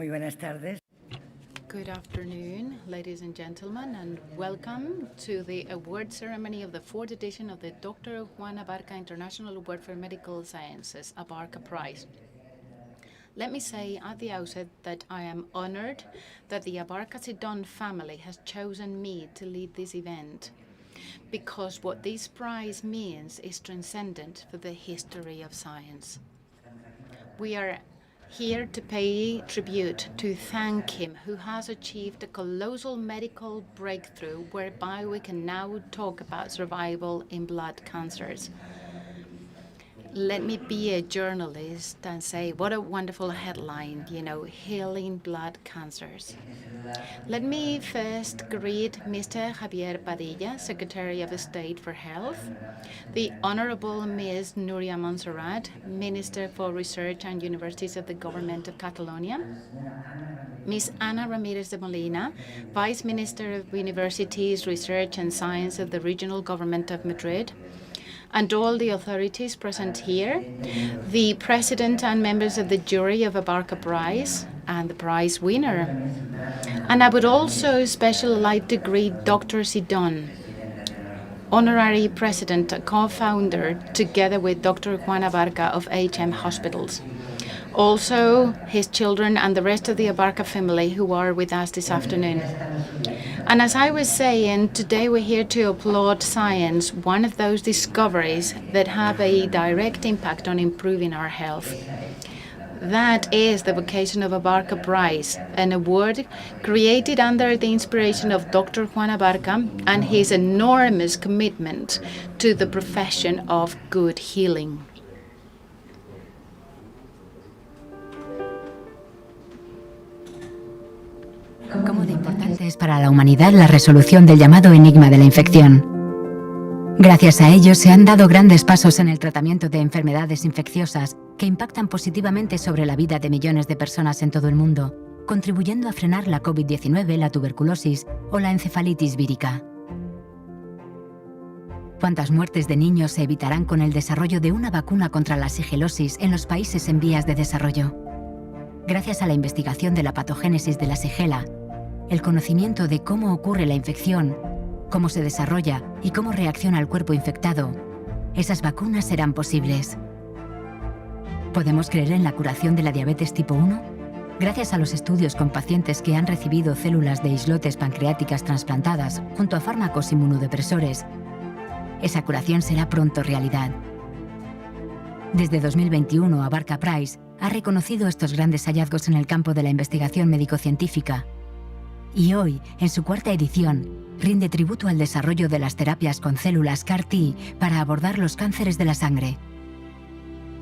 Muy buenas tardes. Good afternoon, ladies and gentlemen, and welcome to the award ceremony of the 4th edition of the Dr. Juan Abarca International Award for Medical Sciences, Abarca Prize. Let me say at the outset that I am honored that the Abarca Sidon family has chosen me to lead this event, because what this prize means is transcendent for the history of science. We are here to pay tribute, to thank him, who has achieved a colossal medical breakthrough whereby we can now talk about survival in blood cancers. Let me be a journalist and say, what a wonderful headline, healing blood cancers. Let me first greet Mr. Javier Padilla, Secretary of State for Health, the Honorable Ms. Núria Montserrat, Minister for Research and Universities of the Government of Catalonia, Ms. Ana Ramirez de Molina, Vice Minister of Universities, Research and Science of the Regional Government of Madrid, and all the authorities present here, the President and members of the jury of Abarca Prize, and the prize winner. And I would also especially like to greet Dr. Sidon, Honorary President, co-founder, together with Dr. Juan Abarca of HM Hospitals. Also, his children and the rest of the Abarca family who are with us this afternoon. And as I was saying, today we're here to applaud science, one of those discoveries that have a direct impact on improving our health. That is the vocation of Abarca Prize, an award created under the inspiration of Dr. Juan Abarca and his enormous commitment to the profession of good healing. ¿Cómo de importante es para la humanidad la resolución del llamado enigma de la infección? Gracias a ello se han dado grandes pasos en el tratamiento de enfermedades infecciosas que impactan positivamente sobre la vida de millones de personas en todo el mundo, contribuyendo a frenar la COVID-19, la tuberculosis o la encefalitis vírica. ¿Cuántas muertes de niños se evitarán con el desarrollo de una vacuna contra la sigilosis en los países en vías de desarrollo? Gracias a la investigación de la patogénesis de la sigela, el conocimiento de cómo ocurre la infección, cómo se desarrolla y cómo reacciona el cuerpo infectado, esas vacunas serán posibles. ¿Podemos creer en la curación de la diabetes tipo 1? Gracias a los estudios con pacientes que han recibido células de islotes pancreáticas trasplantadas junto a fármacos inmunodepresores, esa curación será pronto realidad. Desde 2021, Abarca Prize ha reconocido estos grandes hallazgos en el campo de la investigación médico-científica. Y hoy, en su 4ª edición, rinde tributo al desarrollo de las terapias con células CAR-T para abordar los cánceres de la sangre.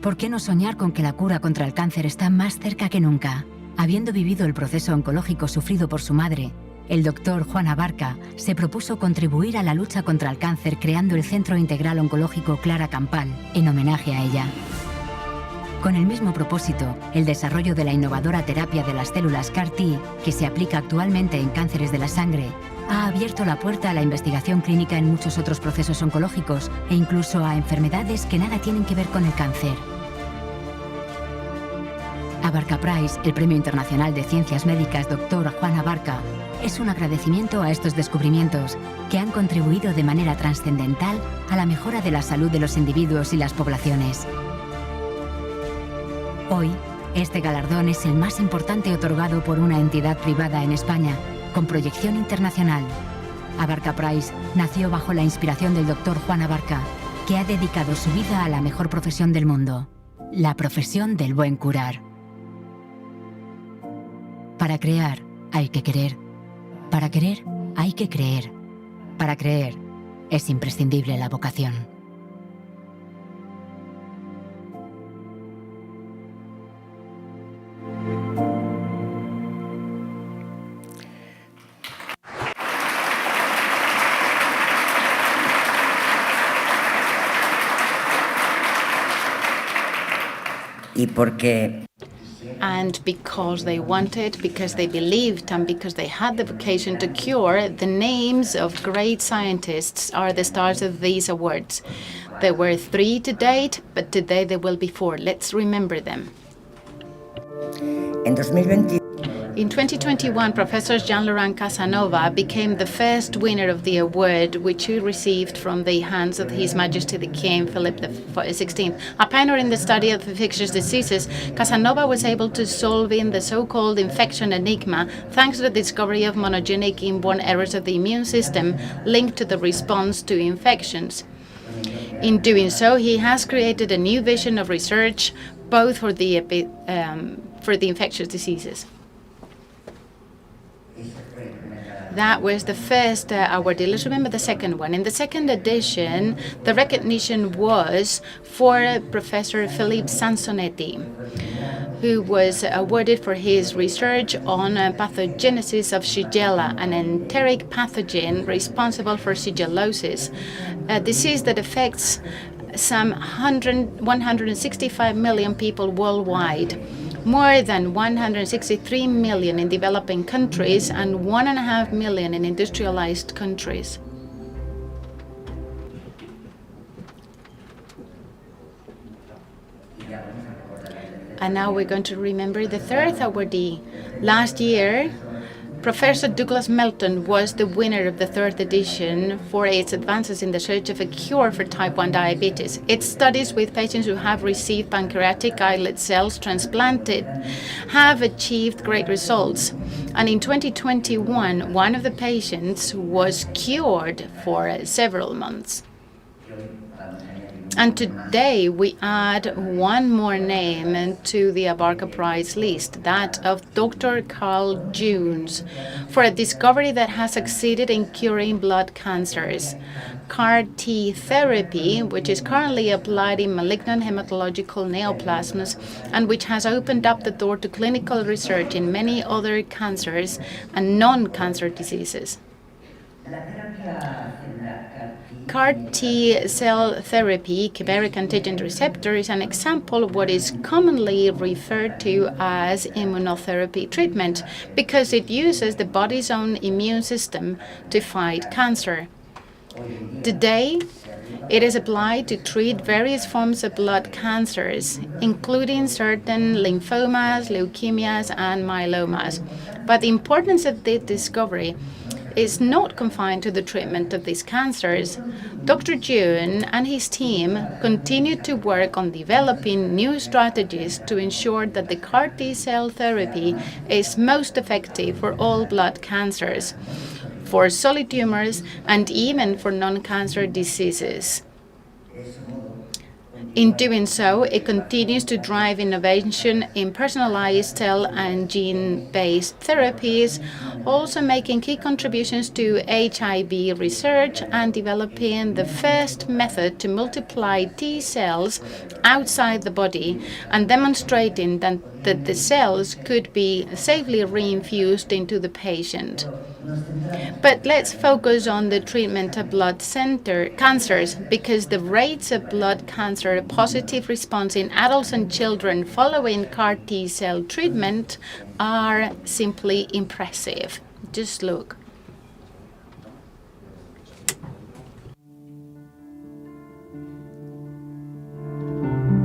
¿Por qué no soñar con que la cura contra el cáncer está más cerca que nunca? Habiendo vivido el proceso oncológico sufrido por su madre, el doctor Juan Abarca se propuso contribuir a la lucha contra el cáncer creando el Centro Integral Oncológico Clara Campal, en homenaje a ella. Con el mismo propósito, el desarrollo de la innovadora terapia de las células CAR-T, que se aplica actualmente en cánceres de la sangre, ha abierto la puerta a la investigación clínica en muchos otros procesos oncológicos e incluso a enfermedades que nada tienen que ver con el cáncer. Abarca Prize, el Premio Internacional de Ciencias Médicas Dr. Juan Abarca, es un agradecimiento a estos descubrimientos que han contribuido de manera trascendental a la mejora de la salud de los individuos y las poblaciones. Hoy, este galardón es el más importante otorgado por una entidad privada en España, con proyección internacional. Abarca Prize nació bajo la inspiración del Dr. Juan Abarca, que ha dedicado su vida a la mejor profesión del mundo, la profesión del buen curar. Para crear, hay que querer. Para querer, hay que creer. Para creer, es imprescindible la vocación. Y porque And because they wanted, because they believed, and because they had the vocation to cure, the names of great scientists are the stars of these awards. There were 3 to date, but today there will be 4. Let's remember them. en 2020 In 2021, Professor Jean-Laurent Casanova became the first winner of the award, which he received from the hands of His Majesty the King Philip XVI. A pioneer in the study of infectious diseases, Casanova was able to solve the so-called infection enigma thanks to the discovery of monogenic inborn errors of the immune system linked to the response to infections. In doing so, he has created a new vision of research, both for the infectious diseases. That was the first award. Let's remember the second one. In the second edition, the recognition was for Professor Philippe Sansonetti, who was awarded for his research on pathogenesis of Shigella, an enteric pathogen responsible for shigellosis, a disease that affects some 165 million people worldwide, more than 163 million in developing countries and 1.5 million in industrialized countries. And now we're going to remember the third awardee. Last year, Professor Douglas Melton was the winner of the third edition for its advances in the search of a cure for type 1 diabetes. Its studies with patients who have received pancreatic islet cells transplanted have achieved great results. And in 2021, one of the patients was cured for several months. And today we add one more name to the Abarca Prize list, that of Dr. Carl Junes, for a discovery that has succeeded in curing blood cancers. CAR-T therapy, which is currently applied in malignant hematological neoplasms and which has opened up the door to clinical research in many other cancers and non-cancer diseases. CAR-T cell therapy, chimeric antigen receptor, is an example of what is commonly referred to as immunotherapy treatment because it uses the body's own immune system to fight cancer. Today, it is applied to treat various forms of blood cancers, including certain lymphomas, leukemias, and myelomas. But the importance of this discovery is not confined to the treatment of these cancers. Dr. June and his team continue to work on developing new strategies to ensure that the CAR-T cell therapy is most effective for all blood cancers, for solid tumors, and even for non-cancer diseases. In doing so, it continues to drive innovation in personalized cell and gene-based therapies, also making key contributions to HIV research and developing the first method to multiply T cells outside the body and demonstrating that the cells could be safely reinfused into the patient. But let's focus on the treatment of blood cancers because the rates of blood cancer positive response in adults and children following CAR-T cell treatment are simply impressive. Just look.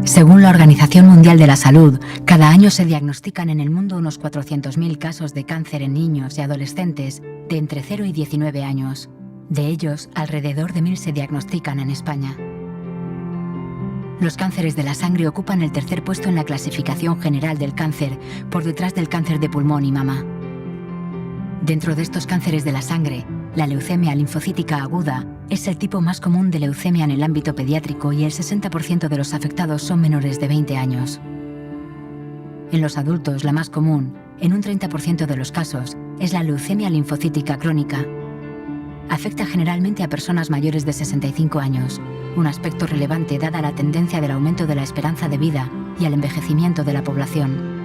Según la Organización Mundial de la Salud, cada año se diagnostican en el mundo unos 400.000 casos de cáncer en niños y adolescentes de entre 0 y 19 años. De ellos, alrededor de 1.000 se diagnostican en España. Los cánceres de la sangre ocupan el tercer puesto en la clasificación general del cáncer, por detrás del cáncer de pulmón y mama. Dentro de estos cánceres de la sangre, la leucemia linfocítica aguda es el tipo más común de leucemia en el ámbito pediátrico y el 60% de los afectados son menores de 20 años. En los adultos, la más común, en un 30% de los casos, es la leucemia linfocítica crónica. Afecta generalmente a personas mayores de 65 años, un aspecto relevante dada la tendencia del aumento de la esperanza de vida y al envejecimiento de la población.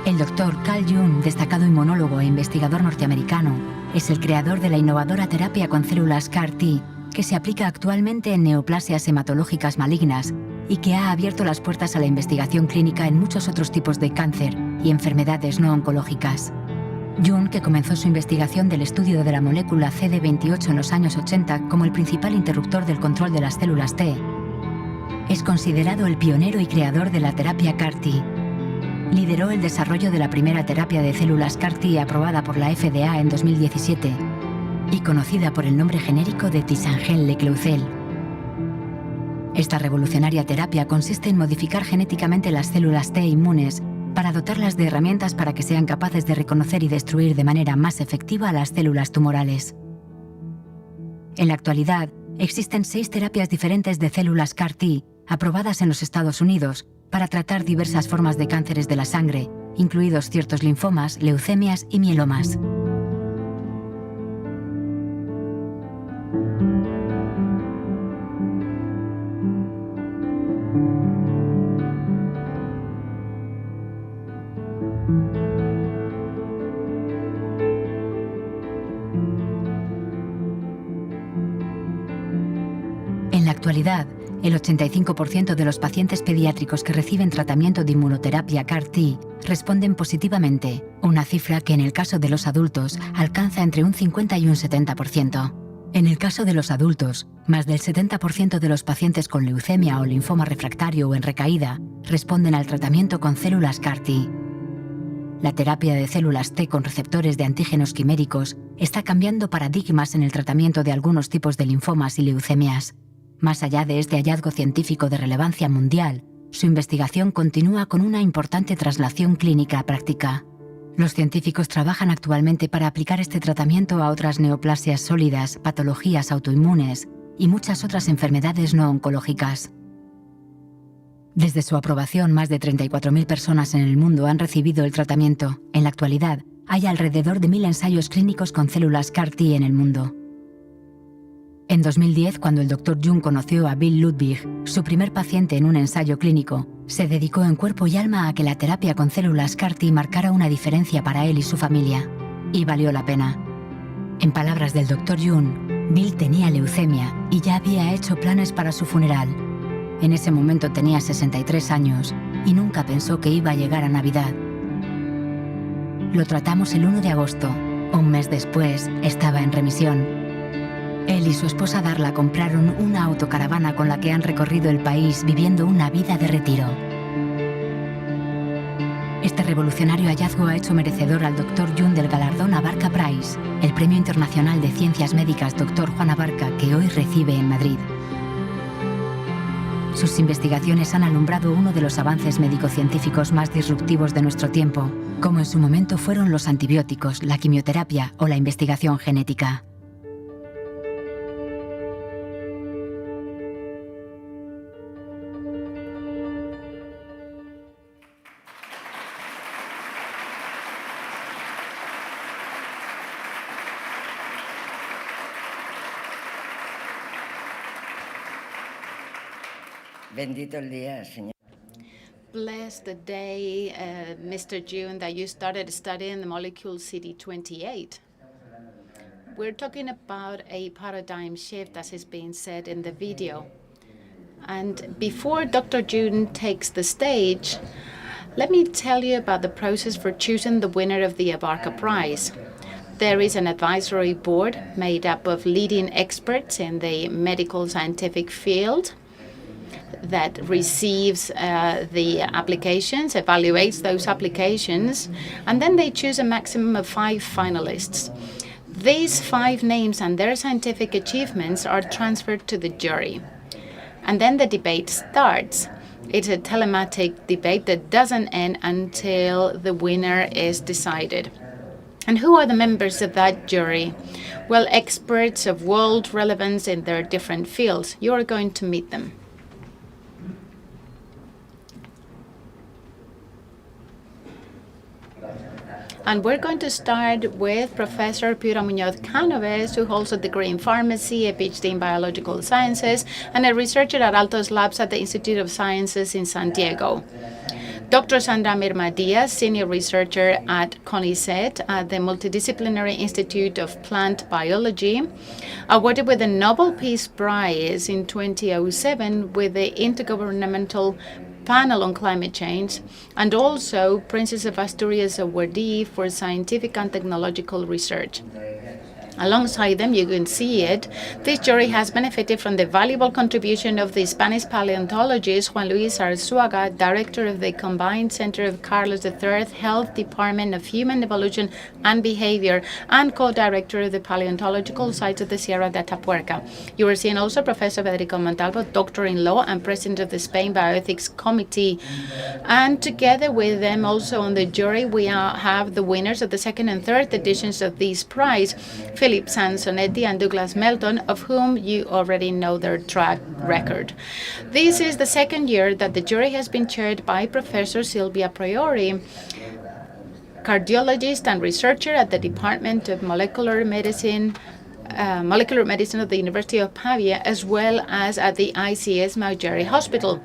El doctor Carl June, destacado inmunólogo e investigador norteamericano, es el creador de la innovadora terapia con células CAR-T, que se aplica actualmente en neoplasias hematológicas malignas y que ha abierto las puertas a la investigación clínica en muchos otros tipos de cáncer y enfermedades no oncológicas. June, que comenzó su investigación del estudio de la molécula CD28 en los años 80 como el principal interruptor del control de las células T, es considerado el pionero y creador de la terapia CAR-T. lideró el desarrollo de la primera terapia de células CAR-T aprobada por la FDA en 2017 y conocida por el nombre genérico de Tisangel-Lecleucel. Esta revolucionaria terapia consiste en modificar genéticamente las células T inmunes para dotarlas de herramientas para que sean capaces de reconocer y destruir de manera más efectiva las células tumorales. En la actualidad, existen 6 terapias diferentes de células CAR-T aprobadas en los Estados Unidos para tratar diversas formas de cánceres de la sangre, incluidos ciertos linfomas, leucemias y mielomas. En la actualidad, el 85% de los pacientes pediátricos que reciben tratamiento de inmunoterapia CAR-T responden positivamente, una cifra que en el caso de los adultos alcanza entre un 50 y un 70%. En el caso de los adultos, más del 70% de los pacientes con leucemia o linfoma refractario o en recaída responden al tratamiento con células CAR-T. La terapia de células T con receptores de antígenos quiméricos está cambiando paradigmas en el tratamiento de algunos tipos de linfomas y leucemias. Más allá de este hallazgo científico de relevancia mundial, su investigación continúa con una importante traslación clínica a práctica. Los científicos trabajan actualmente para aplicar este tratamiento a otras neoplasias sólidas, patologías autoinmunes y muchas otras enfermedades no oncológicas. Desde su aprobación, más de 34.000 personas en el mundo han recibido el tratamiento. En la actualidad, hay alrededor de 1.000 ensayos clínicos con células CAR-T en el mundo. En 2010, cuando el Dr. Jung conoció a Bill Ludwig, su primer paciente en un ensayo clínico, se dedicó en cuerpo y alma a que la terapia con células CAR-T marcara una diferencia para él y su familia. Y valió la pena. En palabras del Dr. Jung, Bill tenía leucemia y ya había hecho planes para su funeral. En ese momento tenía 63 años y nunca pensó que iba a llegar a Navidad. Lo tratamos el 1 de agosto. Un mes después, estaba en remisión. Él y su esposa Darla compraron una autocaravana con la que han recorrido el país viviendo una vida de retiro. Este revolucionario hallazgo ha hecho merecedor al Dr. Jung del galardón Abarca Prize, el Premio Internacional de Ciencias Médicas Dr. Juan Abarca, que hoy recibe en Madrid. Sus investigaciones han alumbrado uno de los avances médico-científicos más disruptivos de nuestro tiempo, como en su momento fueron los antibióticos, la quimioterapia o la investigación genética. Bendito el día, Señor. Bless the day, Mr. June, that you started studying the molecule CD28. We're talking about a paradigm shift, as is being said in the video. And before Dr. June takes the stage, let me tell you about the process for choosing the winner of the Abarca Prize. There is an advisory board made up of leading experts in the medical scientific field that receives the applications, evaluates those applications, and then they choose a maximum of 5 finalists. These 5 names and their scientific achievements are transferred to the jury. And then the debate starts. It's a telematic debate that doesn't end until the winner is decided. And who are the members of that jury? Well, experts of world relevance in their different fields. You are going to meet them. And we're going to start with Professor Piura Muñoz Canoves, who holds a degree in pharmacy, a PhD in biological sciences, and a researcher at Altos Labs at the Institute of Sciences in San Diego. Dr. Sandra Mirma Diaz, senior researcher at CONICET at the Multidisciplinary Institute of Plant Biology, awarded with the Nobel Peace Prize in 2007 with the Intergovernmental Panel on Climate Change, and also Princess of Asturias awardee for scientific and technological research. Alongside them, you can see it, this jury has benefited from the valuable contribution of the Spanish paleontologist Juan Luis Arzuaga, director of the Combined Center of Carlos III Health Department of Human Evolution and Behavior, and co-director of the Paleontological Sites of the Sierra de Atapuerca. You are seeing also Professor Federico Montalvo, doctor in law and president of the Spain Bioethics Committee. And together with them also on the jury, we have the winners of the second and third editions of this prize, Philip Sansonetti and Douglas Melton, of whom you already know their track record. This is the second year that the jury has been chaired by Professor Silvia Priori, cardiologist and researcher at the Department of Molecular Medicine of the University of Pavia, as well as at the ICS Maugeri Hospital.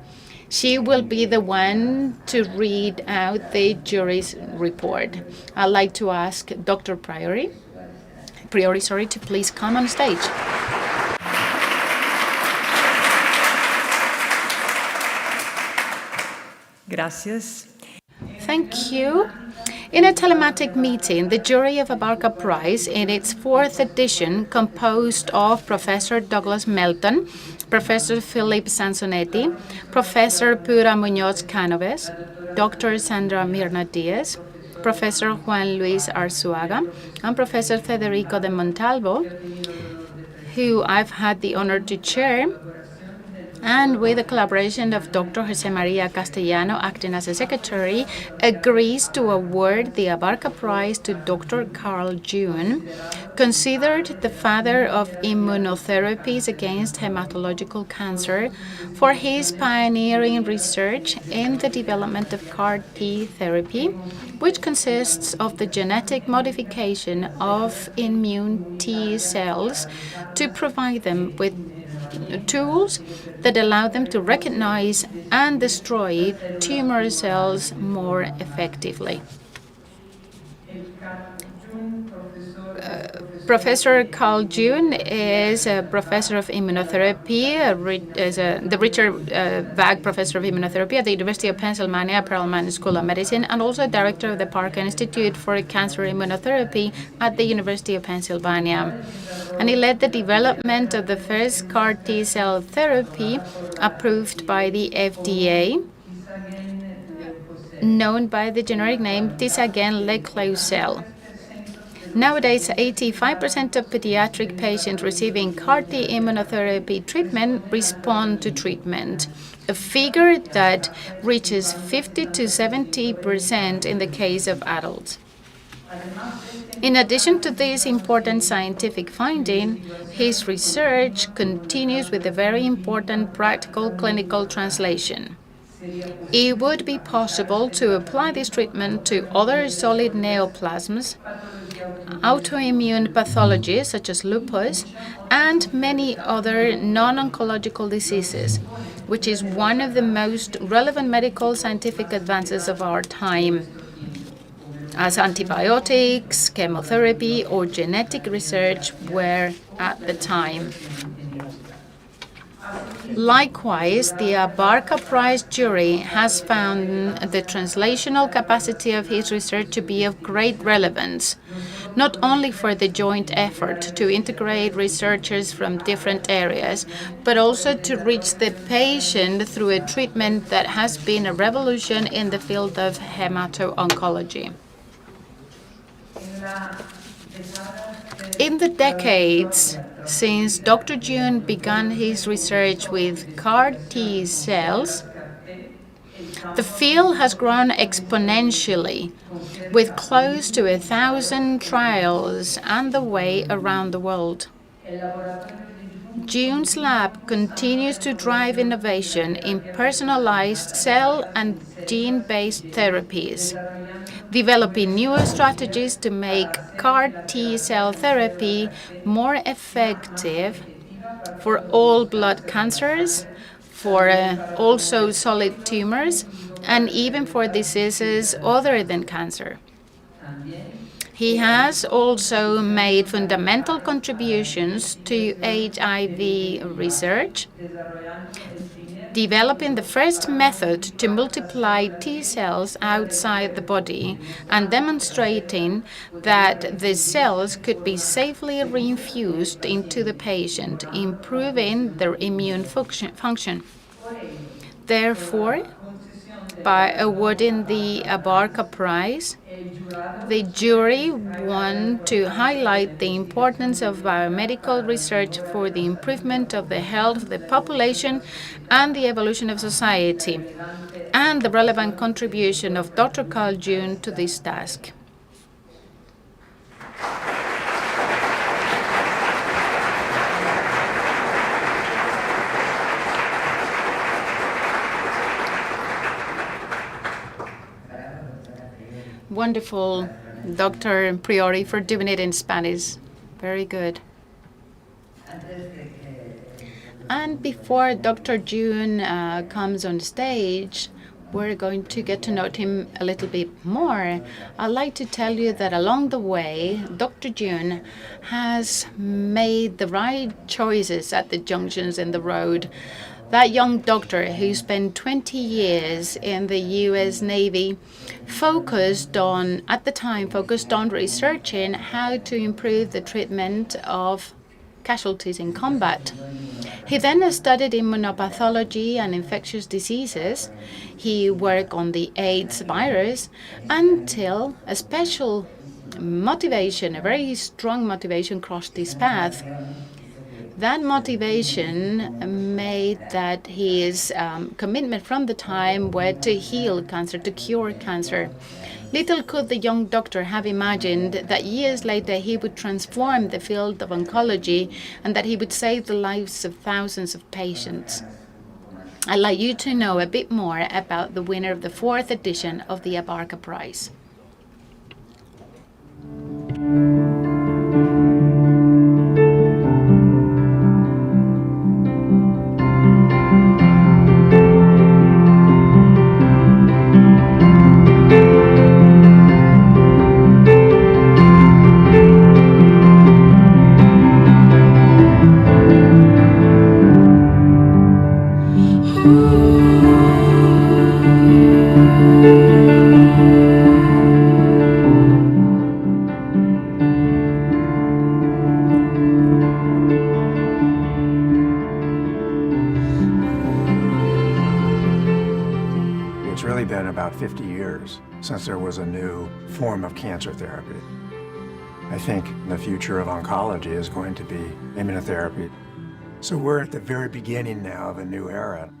She will be the one to read out the jury's report. I'd like to ask Dr. Priori, to please come on stage. Gracias. Thank you. In a telematic meeting, the jury of Abarca Prize, in its fourth edition, composed of Professor Douglas Melton, Professor Philip Sansonetti, Professor Pura Muñoz Canoves, Dr. Sandra Mirna Diaz, Professor Juan Luis Arzuaga, and Professor Federico de Montalvo, who I've had the honor to chair, and with the collaboration of Dr. Jose Maria Castellano, acting as a secretary, agrees to award the Abarca Prize to Dr. Carl June, considered the father of immunotherapies against hematological cancer, for his pioneering research in the development of CAR T therapy, which consists of the genetic modification of immune T cells to provide them with tools that allow them to recognize and destroy tumor cells more effectively. Professor Carl June is a professor of immunotherapy, the Richard Vag Professor of Immunotherapy at the University of Pennsylvania Perelman School of Medicine, and also director of the Parker Institute for Cancer Immunotherapy at the University of Pennsylvania. And he led the development of the first CAR T cell therapy approved by the FDA, known by the generic name Tisagen-Leclausel. Nowadays, 85% of pediatric patients receiving CAR T immunotherapy treatment respond to treatment, a figure that reaches 50 to 70% in the case of adults. In addition to this important scientific finding, his research continues with a very important practical clinical translation. It would be possible to apply this treatment to other solid neoplasms, autoimmune pathologies such as lupus, and many other non-oncological diseases, which is one of the most relevant medical scientific advances of our time, as antibiotics, chemotherapy, or genetic research were at the time. Likewise, the Abarca Prize jury has found the translational capacity of his research to be of great relevance, not only for the joint effort to integrate researchers from different areas, but also to reach the patient through a treatment that has been a revolution in the field of hemato-oncology. In the decades since Dr. June began his research with CAR T cells, the field has grown exponentially, with close to 1,000 trials underway around the world. June's lab continues to drive innovation in personalized cell and gene-based therapies, developing newer strategies to make CAR T cell therapy more effective for all blood cancers, for also solid tumors, and even for diseases other than cancer. He has also made fundamental contributions to HIV research, developing the first method to multiply T cells outside the body and demonstrating that the cells could be safely reinfused into the patient, improving their immune function. Therefore, by awarding the Abarca Prize, the jury want to highlight the importance of biomedical research for the improvement of the health of the population and the evolution of society, and the relevant contribution of Dr. Carl June to this task. Wonderful, Dr. Priori, for doing it in Spanish. Very good. And before Dr. June comes on stage, we're going to get to know him a little bit more. I'd like to tell you that along the way, Dr. June has made the right choices at the junctions in the road. That young doctor who spent 20 years in the US Navy focused on researching how to improve the treatment of casualties in combat. He then studied immunopathology and infectious diseases. He worked on the AIDS virus until a special motivation, a very strong motivation, crossed his path. That motivation made that his commitment from the time were to heal cancer, to cure cancer. Little could the young doctor have imagined that years later he would transform the field of oncology and that he would save the lives of thousands of patients. I'd like you to know a bit more about the winner of the 4th edition of the Abarca Prize. It's really been about 50 years since there was a new form of cancer therapy. I think the future of oncology is going to be immunotherapy. So we're at the very beginning now of a new era.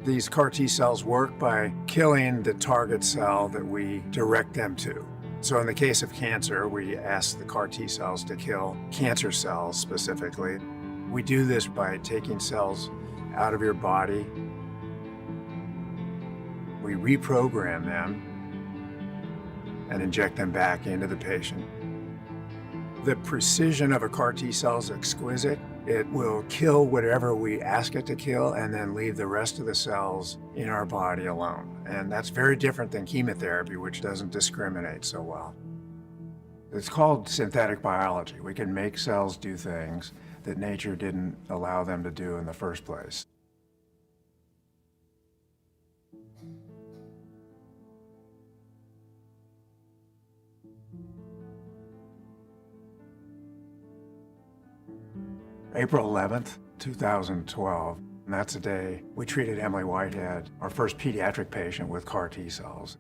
These CAR T cells work by killing the target cell that we direct them to. So in the case of cancer, we ask the CAR T cells to kill cancer cells specifically. We do this by taking cells out of your body. We reprogram them and inject them back into the patient. The precision of a CAR T cell is exquisite. It will kill whatever we ask it to kill and then leave the rest of the cells in our body alone. And that's very different than chemotherapy, which doesn't discriminate so well. It's called synthetic biology. We can make cells do things that nature didn't allow them to do in the first place. April 11th, 2012, and that's the day we treated Emily Whitehead, our first pediatric patient with CAR T cells.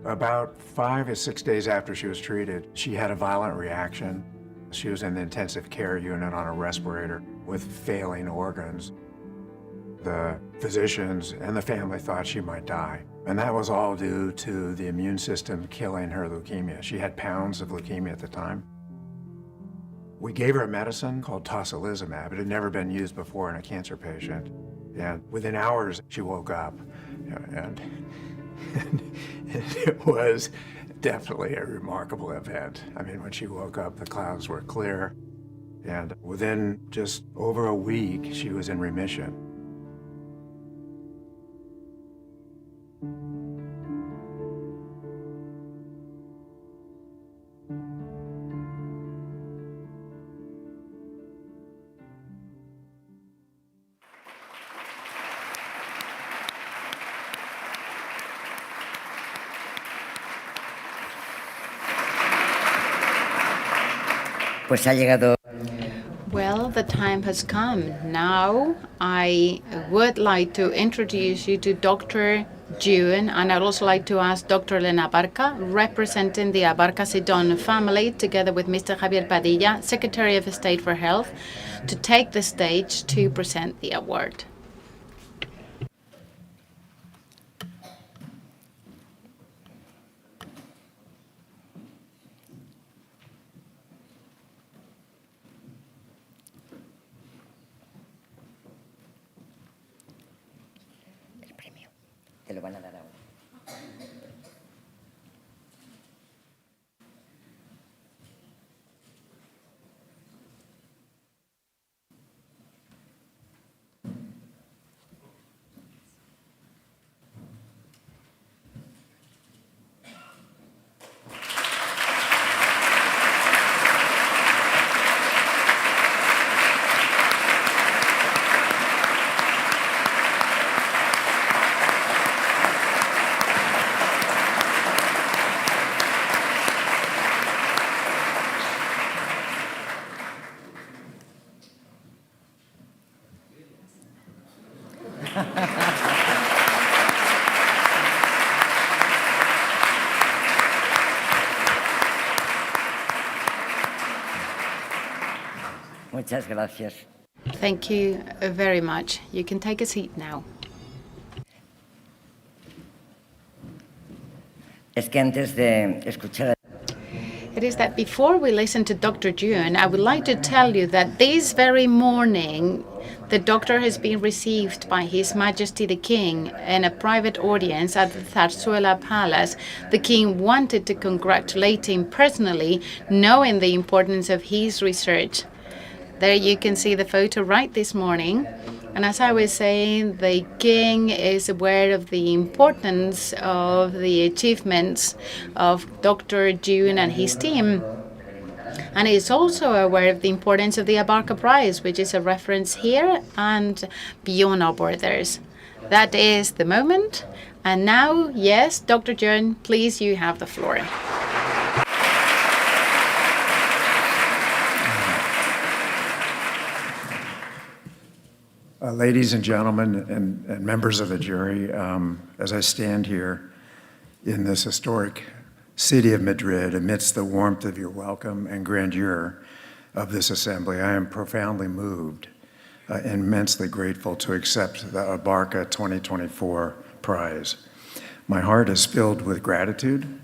About 5 to 6 days after she was treated, she had a violent reaction. She was in the intensive care unit on a respirator with failing organs. The physicians and the family thought she might die. And that was all due to the immune system killing her leukemia. She had pounds of leukemia at the time. We gave her a medicine called tocilizumab. It had never been used before in a cancer patient. And within hours, she woke up. And it was definitely a remarkable event. I mean, when she woke up, the clouds were clear. And within just over a week, she was in remission. Pues ha llegado. Well, the time has come. Now I would like to introduce you to Dr. June, and I'd also like to ask Dr. Elena Abarca, representing the Abarca Sidon family, together with Mr. Javier Padilla, Secretary of State for Health, to take the stage to present the award. El premio. Te lo van a dar ahora. Muchas gracias. Thank you very much. You can take a seat now. Es que antes de escuchar. It is that before we listen to Dr. June, I would like to tell you that this very morning, the doctor has been received by His Majesty the King in a private audience at the Zarzuela Palace. The King wanted to congratulate him personally, knowing the importance of his research. There you can see the photo right this morning. And as I was saying, the King is aware of the importance of the achievements of Dr. June and his team. And is also aware of the importance of the Abarca Prize, which is a reference here and beyond our borders. That is the moment. And now, yes, Dr. June, please, you have the floor. Ladies and gentlemen and members of the jury, as I stand here in this historic city of Madrid, amidst the warmth of your welcome and grandeur of this assembly, I am profoundly moved and immensely grateful to accept the Abarca 2024 prize. My heart is filled with gratitude,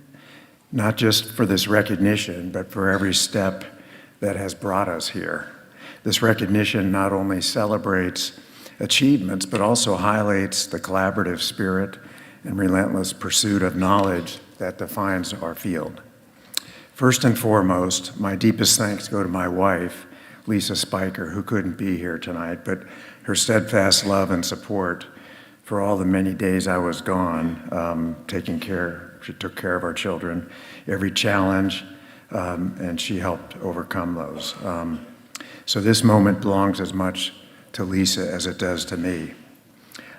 not just for this recognition, but for every step that has brought us here. This recognition not only celebrates achievements, but also highlights the collaborative spirit and relentless pursuit of knowledge that defines our field. First and foremost, my deepest thanks go to my wife, Lisa Spiker, who couldn't be here tonight, but her steadfast love and support for all the many days I was gone, she took care of our children, every challenge, and she helped overcome those. So this moment belongs as much to Lisa as it does to me.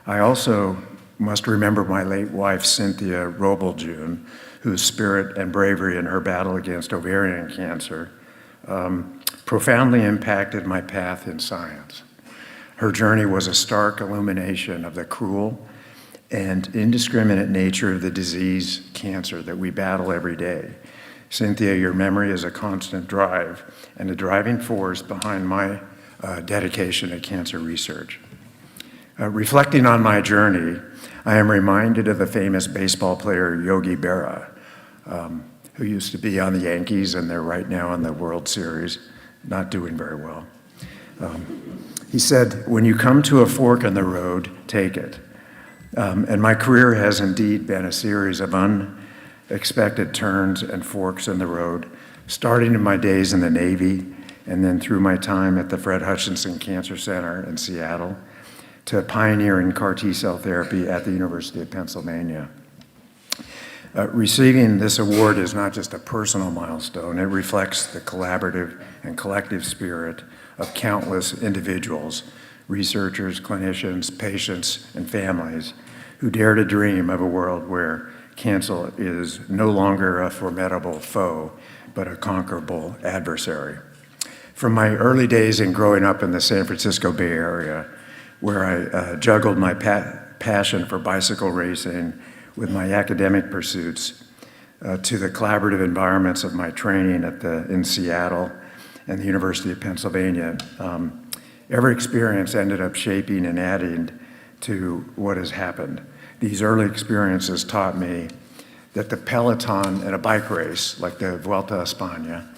I also must remember my late wife, Cynthia Roble-June, whose spirit and bravery in her battle against ovarian cancer profoundly impacted my path in science. Her journey was a stark illumination of the cruel and indiscriminate nature of the disease, cancer, that we battle every day. Cynthia, your memory is a constant drive and a driving force behind my dedication to cancer research. Reflecting on my journey, I am reminded of the famous baseball player Yogi Berra, who used to be on the Yankees, and they're right now in the World Series, not doing very well. He said, "When you come to a fork in the road, take it." And my career has indeed been a series of unexpected turns and forks in the road, starting in my days in the Navy, and then through my time at the Fred Hutchinson Cancer Center in Seattle, to pioneering CAR T-cell therapy at the University of Pennsylvania. Receiving this award is not just a personal milestone, it reflects the collaborative and collective spirit of countless individuals, researchers, clinicians, patients, and families who dare to dream of a world where cancer is no longer a formidable foe, but a conquerable adversary. From my early days in growing up in the San Francisco Bay Area, where I juggled my passion for bicycle racing with my academic pursuits, to the collaborative environments of my training in Seattle and the University of Pennsylvania, every experience ended up shaping and adding to what has happened. These early experiences taught me that the peloton at a bike race, like the Vuelta a España,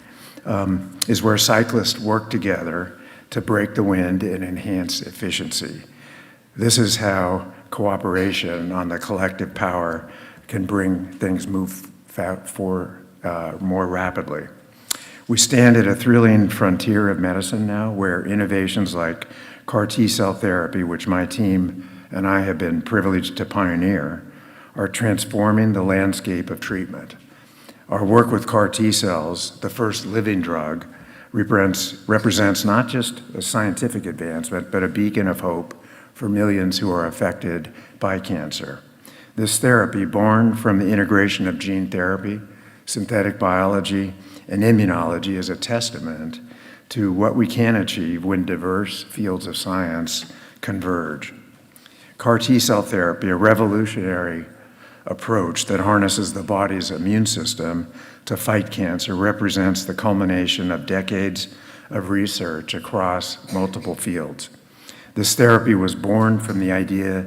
is where cyclists work together to break the wind and enhance efficiency. This is how cooperation on the collective power can bring things move more rapidly. We stand at a thrilling frontier of medicine now, where innovations like CAR T-cell therapy, which my team and I have been privileged to pioneer, are transforming the landscape of treatment. Our work with CAR T-cells, the first living drug, represents not just a scientific advancement, but a beacon of hope for millions who are affected by cancer. This therapy, born from the integration of gene therapy, synthetic biology, and immunology, is a testament to what we can achieve when diverse fields of science converge. CAR T-cell therapy, a revolutionary approach that harnesses the body's immune system to fight cancer, represents the culmination of decades of research across multiple fields. This therapy was born from the idea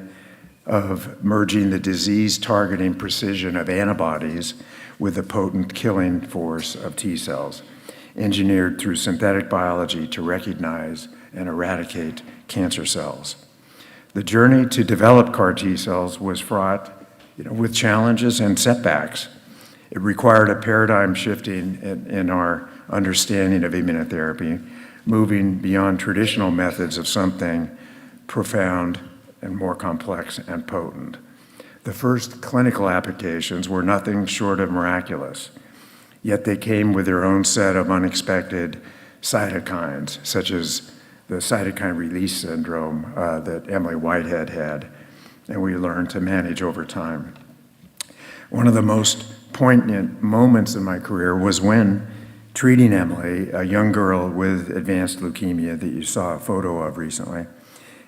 of merging the disease-targeting precision of antibodies with the potent killing force of T-cells, engineered through synthetic biology to recognize and eradicate cancer cells. The journey to develop CAR T-cells was fraught with challenges and setbacks. It required a paradigm shifting in our understanding of immunotherapy, moving beyond traditional methods of something profound and more complex and potent. The first clinical applications were nothing short of miraculous, yet they came with their own set of unexpected cytokines, such as the cytokine release syndrome that Emily Whitehead had, and we learned to manage over time. One of the most poignant moments in my career was when treating Emily, a young girl with advanced leukemia that you saw a photo of recently.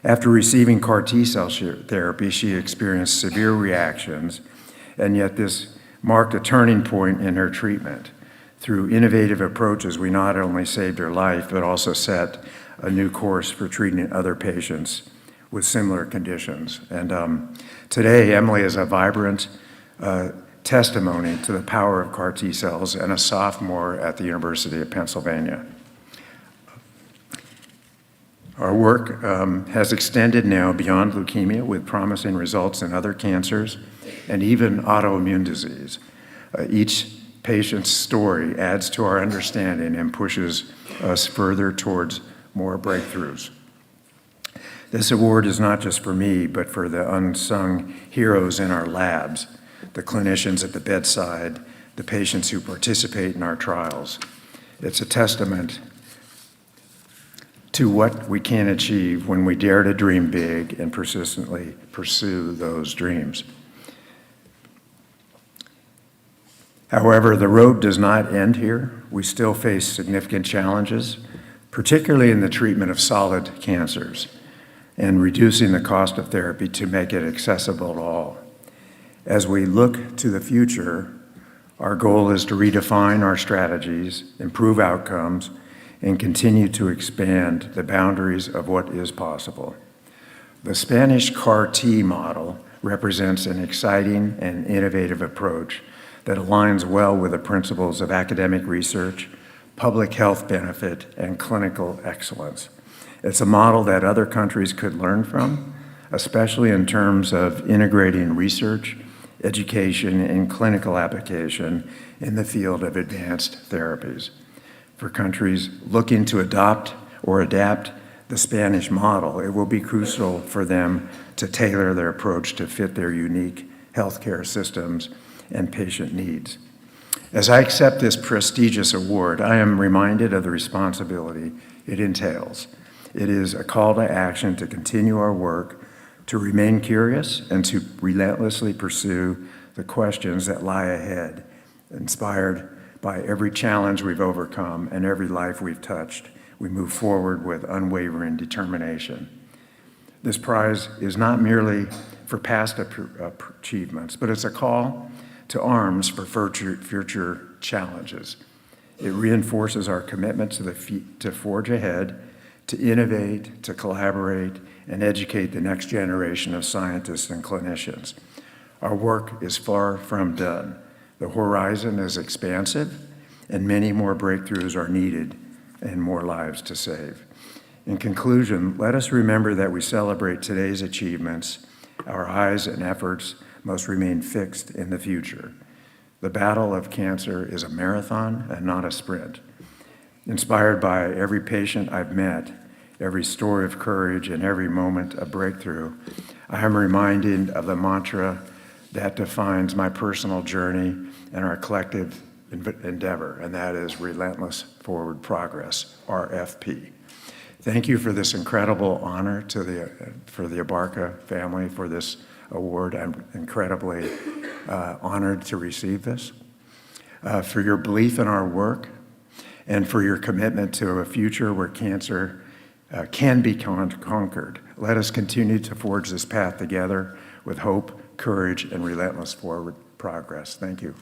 After receiving CAR T-cell therapy, she experienced severe reactions, and yet this marked a turning point in her treatment. Through innovative approaches, we not only saved her life, but also set a new course for treating other patients with similar conditions. And today, Emily is a vibrant testimony to the power of CAR T-cells and a sophomore at the University of Pennsylvania. Our work has extended now beyond leukemia with promising results in other cancers and even autoimmune disease. Each patient's story adds to our understanding and pushes us further towards more breakthroughs. This award is not just for me, but for the unsung heroes in our labs, the clinicians at the bedside, the patients who participate in our trials. It's a testament to what we can achieve when we dare to dream big and persistently pursue those dreams. However, the road does not end here. We still face significant challenges, particularly in the treatment of solid cancers and reducing the cost of therapy to make it accessible to all. As we look to the future, our goal is to redefine our strategies, improve outcomes, and continue to expand the boundaries of what is possible. The Spanish CAR T model represents an exciting and innovative approach that aligns well with the principles of academic research, public health benefit, and clinical excellence. It's a model that other countries could learn from, especially in terms of integrating research, education, and clinical application in the field of advanced therapies. For countries looking to adopt or adapt the Spanish model, it will be crucial for them to tailor their approach to fit their unique healthcare systems and patient needs. As I accept this prestigious award, I am reminded of the responsibility it entails. It is a call to action to continue our work, to remain curious, and to relentlessly pursue the questions that lie ahead, inspired by every challenge we've overcome and every life we've touched we move forward with unwavering determination. This prize is not merely for past achievements, but it's a call to arms for future challenges. It reinforces our commitment to forge ahead, to innovate, to collaborate, and educate the next generation of scientists and clinicians. Our work is far from done. The horizon is expansive, and many more breakthroughs are needed and more lives to save. In conclusion, let us remember that we celebrate today's achievements. Our eyes and efforts must remain fixed in the future. The battle of cancer is a marathon and not a sprint. Inspired by every patient I've met, every story of courage, and every moment of breakthrough, I am reminded of the mantra that defines my personal journey and our collective endeavor, and that is relentless forward progress, RFP. Thank you for this incredible honor for the Abarca family for this award. I'm incredibly honored to receive this. For your belief in our work and for your commitment to a future where cancer can be conquered. Let us continue to forge this path together with hope, courage, and relentless forward progress. Thank you.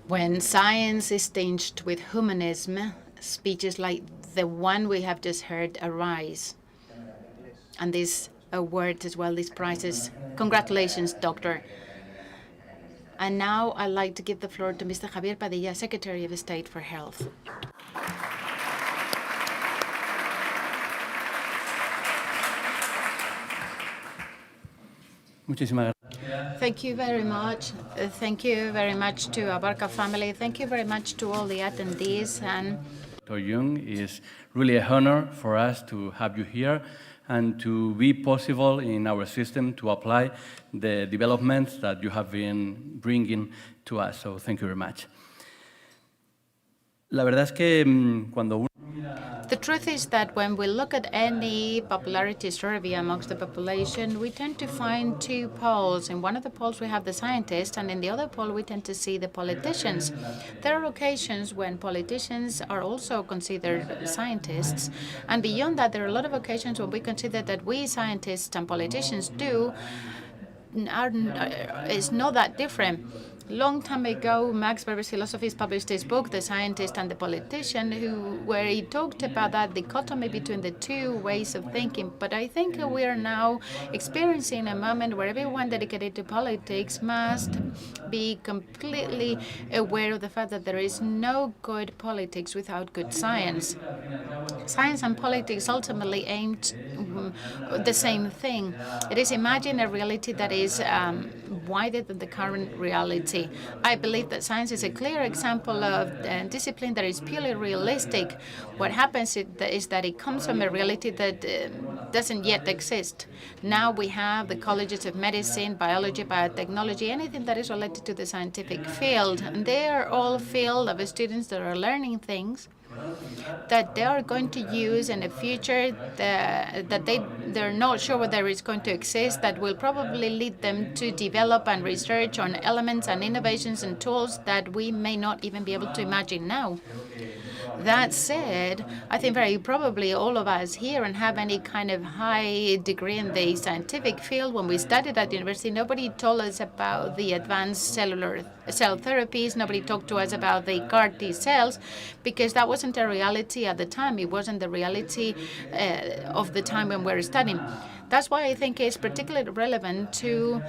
When science is tinged with humanism, speeches like the one we have just heard arise. And this award as well, these prizes. Congratulations, Doctor. And now I'd like to give the floor to Mr. Javier Padilla, Secretary of State for Health. Thank you very much. Thank you very much to Abarca family. Thank you very much to all the attendees. And Dr. Jung, is really a honor for us to have you here and to be possible in our system to apply the developments that you have been bringing to us. So thank you very much. La verdad es que cuando the truth is that when we look at any popularity survey amongst the population, we tend to find two poles. In one of the poles, we have the scientists, and in the other pole, we tend to see the politicians. There are occasions when politicians are also considered scientists, and beyond that, there are a lot of occasions when we consider that we scientists and politicians is not that different. Long time ago, Max Weber's philosophy published his book, The Scientist and the Politician, where he talked about that dichotomy between the two ways of thinking. But I think we are now experiencing a moment where everyone dedicated to politics must be completely aware of the fact that there is no good politics without good science. Science and politics ultimately aim the same thing. It is imagine a reality that is wider than the current reality. I believe that science is a clear example of discipline that is purely realistic. What happens is that it comes from a reality that doesn't yet exist. Now we have the colleges of medicine, biology, biotechnology, anything that is related to the scientific field. And they are all filled of students that are learning things that they are going to use in the future that they're not sure whether it's going to exist, that will probably lead them to develop and research on elements and innovations and tools that we may not even be able to imagine now. That said, I think very probably all of us here and have any kind of high degree in the scientific field, when we studied at university, nobody told us about the advanced cellular cell therapies. Nobody talked to us about the CAR T cells, because that wasn't a reality at the time. It wasn't the reality of the time when we were studying. That's why I think it's particularly relevant to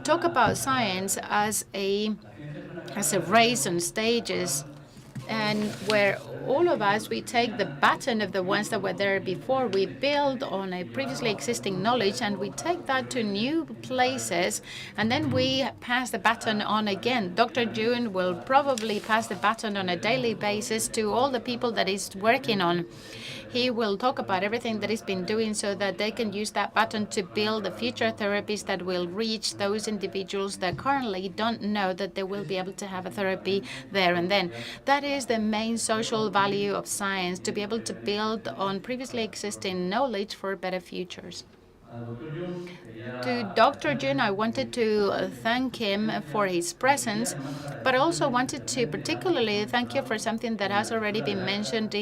talk about science as a race on stages, and where all of us, we take the baton of the ones that were there before, we build on a previously existing knowledge, and we take that to new places, and then we pass the baton on again. Dr. June will probably pass the baton on a daily basis to all the people that he's working on. He will talk about everything that he's been doing so that they can use that baton to build the future therapies that will reach those individuals that currently don't know that they will be able to have a therapy there and then. That is the main social value of science, to be able to build on previously existing knowledge for better futures. To Dr. Jun, I wanted to thank him for his presence, but I also wanted to particularly thank you for something that has already been mentioned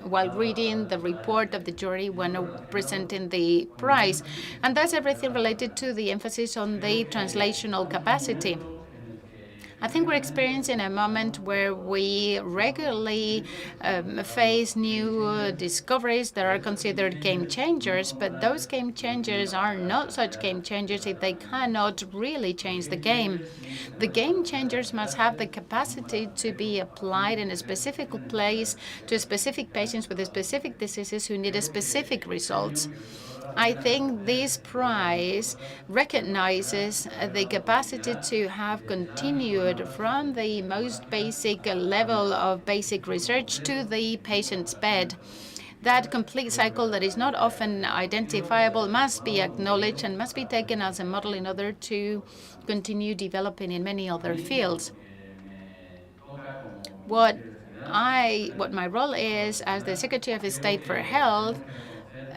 while reading the report of the jury when presenting the prize, and that's everything related to the emphasis on the translational capacity. I think we're experiencing a moment where we regularly face new discoveries that are considered game changers, but those game changers are not such game changers if they cannot really change the game. The game changers must have the capacity to be applied in a specific place to specific patients with specific diseases who need specific results. I think this prize recognizes the capacity to have continued from the most basic level of basic research to the patient's bed. That complete cycle that is not often identifiable must be acknowledged and must be taken as a model in order to continue developing in many other fields. What my role is as the Secretary of State for Health,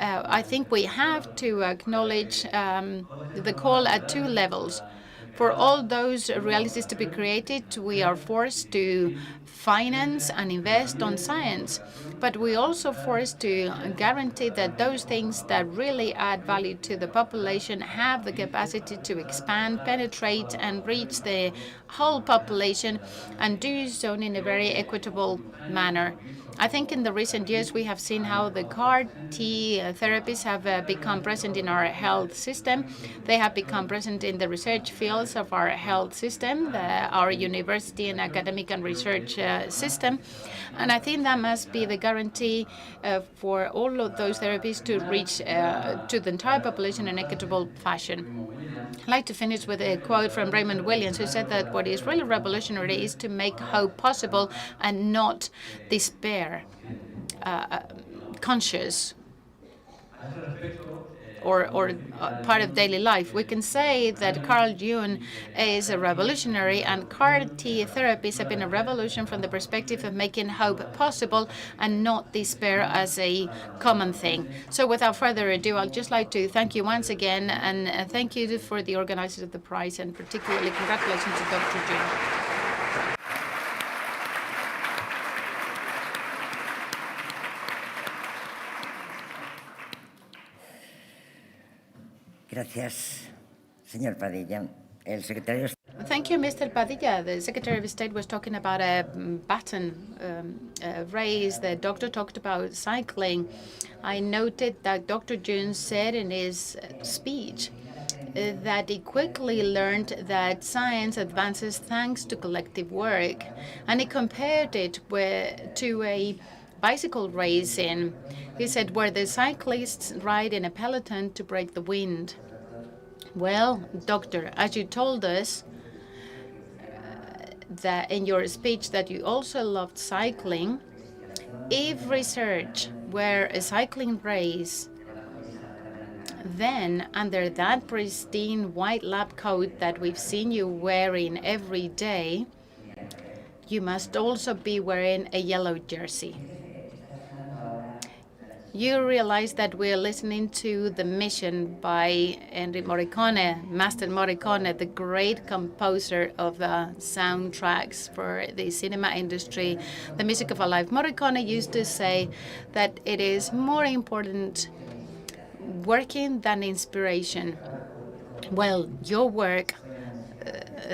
I think we have to acknowledge the call at two levels. For all those realities to be created, we are forced to finance and invest on science, but we also forced to guarantee that those things that really add value to the population have the capacity to expand, penetrate, and reach the whole population, and do so in a very equitable manner. I think in the recent years we have seen how the CAR-T therapies have become present in our health system. They have become present in the research fields of our health system, our university and academic and research system. And I think that must be the guarantee for all of those therapies to reach to the entire population in an equitable fashion. I'd like to finish with a quote from Raymond Williams, who said that what is really revolutionary is to make hope possible and not despair conscious or part of daily life. We can say that Carl June is a revolutionary, and CAR-T therapies have been a revolution from the perspective of making hope possible and not despair as a common thing. So without further ado, I'd just like to thank you once again, and thank you for the organizers of the prize, and particularly congratulations to Dr. June. Gracias, señor Padilla. El secretario. Thank you, Mr. Padilla. The Secretary of State was talking about a baton race. The doctor talked about cycling. I noted that Dr. June said in his speech that he quickly learned that science advances thanks to collective work, and he compared it to a bicycle racing. He said, where the cyclists ride in a peloton to break the wind. Well, doctor, as you told us that in your speech that you also loved cycling, if research were a cycling race, then under that pristine white lab coat that we've seen you wearing every day, you must also be wearing a yellow jersey. You realize that we're listening to The Mission by Ennio Morricone, Master Morricone, the great composer of soundtracks for the cinema industry, the music of our life. Morricone used to say that it is more important working than inspiration. Well, your work,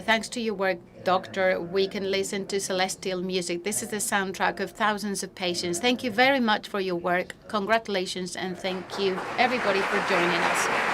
thanks to your work, Doctor, we can listen to celestial music. This is the soundtrack of thousands of patients. Thank you very much for your work. Congratulations, and thank you, everybody, for joining us.